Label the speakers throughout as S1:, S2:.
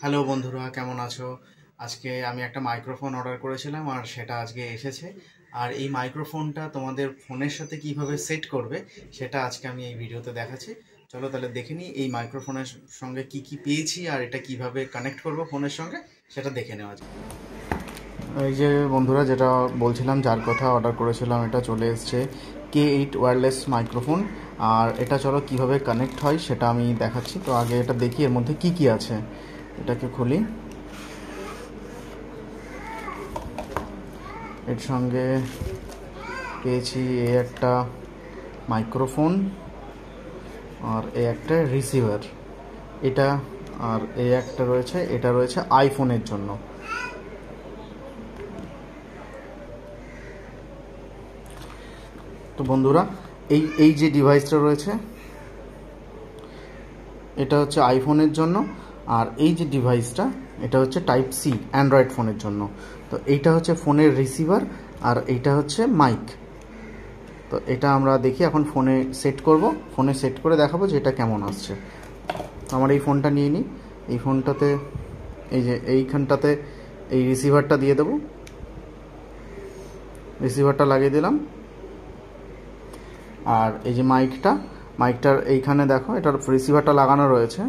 S1: Hello বন্ধুরা, কেমন আছো? আজকে আমি একটা মাইক্রোফোন অর্ডার করেছিলাম আর সেটা আজকে এসেছে। আর এই মাইক্রোফোনটা তোমাদের ফোনের সাথে কিভাবে সেট করবে সেটা আজকে আমি এই ভিডিওতে দেখাচ্ছি। চলো তাহলে দেখে নিই এই মাইক্রোফোনের সঙ্গে কি কি পেয়েছি আর এটা কিভাবে কানেক্ট করব ফোনের সঙ্গে সেটা দেখে নেওয়া যায়। এই যে বন্ধুরা, যেটা বলছিলাম, যার কথা অর্ডার করেছিলাম, এটা চলে এসছে K8 ওয়্যারলেস মাইক্রোফোন। আর এটা চলো কিভাবে কানেক্ট হয় সেটা আমি দেখাচ্ছি। তো আগে এটা দেখি এর মধ্যে কি কি আছে। এটাকে খুলি। এর সঙ্গে পেয়েছি এই একটা মাইক্রোফোন আর এই একটা রিসিভার, এটা। আর এই একটা রয়েছে, এটা রয়েছে আইফোনের জন্য। তো বন্ধুরা, এই এই যে ডিভাইসটা রয়েছে এটা হচ্ছে আইফোনের জন্য। আর এই যে ডিভাইসটা এটা হচ্ছে টাইপ সি, অ্যান্ড্রয়েড ফোনের জন্য। তো এইটা হচ্ছে ফোনের রিসিভার আর এইটা হচ্ছে মাইক। তো এটা আমরা দেখি এখন ফোনে সেট করব। ফোনে সেট করে দেখাবো যে এটা কেমন আসছে। আমার এই ফোনটা নিয়ে নিই। এই ফোনটাতে এই যে এইখানটাতে এই রিসিভারটা দিয়ে দেবো। রিসিভারটা লাগিয়ে দিলাম। আর এই যে মাইকটার এইখানে দেখো, এটার রিসিভারটা লাগানো রয়েছে।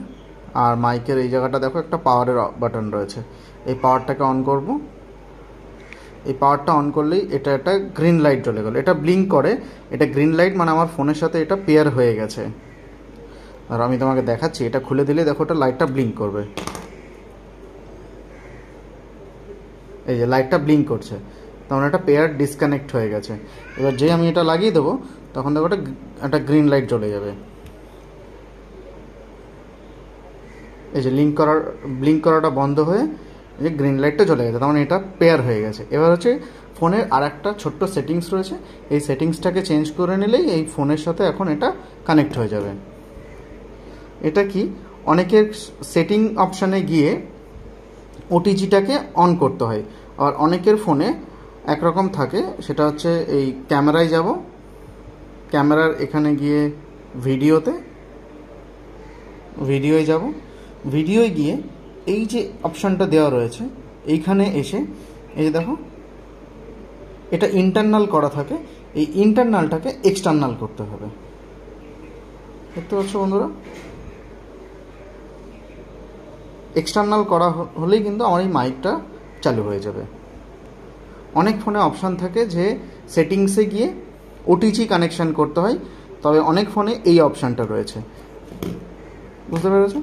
S1: আর মাইকের এই জায়গাটা দেখো, একটা পাওয়ারের বাটন রয়েছে। এই পাওয়ারটাকে অন করব। এই পাওয়ারটা অন করলেই এটা একটা গ্রিন লাইট জ্বলে গেল। এটা ব্লিঙ্ক করে। এটা গ্রিন লাইট মানে আমার ফোনের সাথে এটা পেয়ার হয়ে গেছে। আর আমি তোমাকে দেখাচ্ছি, এটা খুলে দিলে দেখো এটা লাইটটা ব্লিঙ্ক করবে। এই যে লাইটটা ব্লিঙ্ক করছে, তখন একটা পেয়ার ডিসকানেক্ট হয়ে গেছে। এবার যেই আমি এটা লাগিয়ে দেবো তখন দেখো একটা গ্রিন লাইট জ্বলে যাবে। এই যে ব্লিঙ্ক করাটা বন্ধ হয়ে এই যে গ্রিন লাইটটা জ্বলে গেছে, তার মানে এটা পেয়ার হয়ে গেছে। এবার হচ্ছে ফোনের আর একটা ছোট্ট সেটিংস রয়েছে। এই সেটিংসটাকে চেঞ্জ করে নিলেই এই ফোনের সাথে এখন এটা কানেক্ট হয়ে যাবে। এটা কি, অনেকের সেটিং অপশানে গিয়ে ওটিজিটাকে অন করতে হয়। আর অনেকের ফোনে একরকম থাকে, সেটা হচ্ছে এই ক্যামেরায় যাব, ক্যামেরার এখানে গিয়ে ভিডিওয় যাব, ভিডিওয় গিয়ে এই যে অপশানটা দেওয়া রয়েছে এইখানে এসে এই যে দেখো এটা ইন্টারনাল করা থাকে, এই ইন্টারনালটাকে এক্সটার্নাল করতে হবে। দেখতে পাচ্ছ বন্ধুরা, এক্সটার্নাল করা হলেই কিন্তু আমার এই মাইকটা চালু হয়ে যাবে। অনেক ফোনে অপশান থাকে যে সেটিংসে গিয়ে ওটিজি কানেকশান করতে হয়, তবে অনেক ফোনে এই অপশানটা রয়েছে। বুঝতে পেরেছ?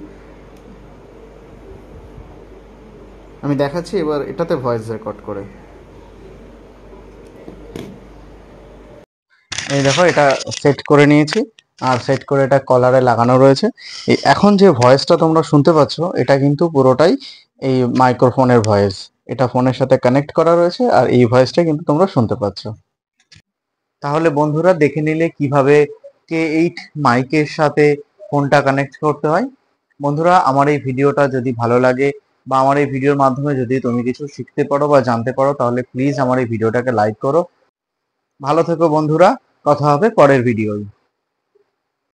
S1: আমি দেখাচ্ছি এবার এটাতে ভয়েস রেকর্ড করে। এই দেখো, এটা সেট করে নিয়েছি। আর সেট করে এটা কলারে লাগানো রয়েছে। এই এখন যে ভয়েসটা তোমরা শুনতে পাচ্ছ এটা কিন্তু পুরোটাই এই মাইক্রোফোনের ভয়েস। এটা ফোনের সাথে কানেক্ট করা রয়েছে আর এই ভয়েসটা কিন্তু তোমরা শুনতে পাচ্ছ। তাহলে বন্ধুরা, দেখে নিলে কিভাবে K8 মাইকের সাথে ফোনটা কানেক্ট করতে হয়। বন্ধুরা, আমার এই ভিডিওটা যদি ভালো লাগে বা আমার এই ভিডিওর মাধ্যমে যদি তুমি কিছু শিখতে পারো বা জানতে পারো, তাহলে প্লিজ আমার এই ভিডিওটাকে লাইক করো। ভালো থেকো বন্ধুরা, কথা হবে পরের ভিডিওয়।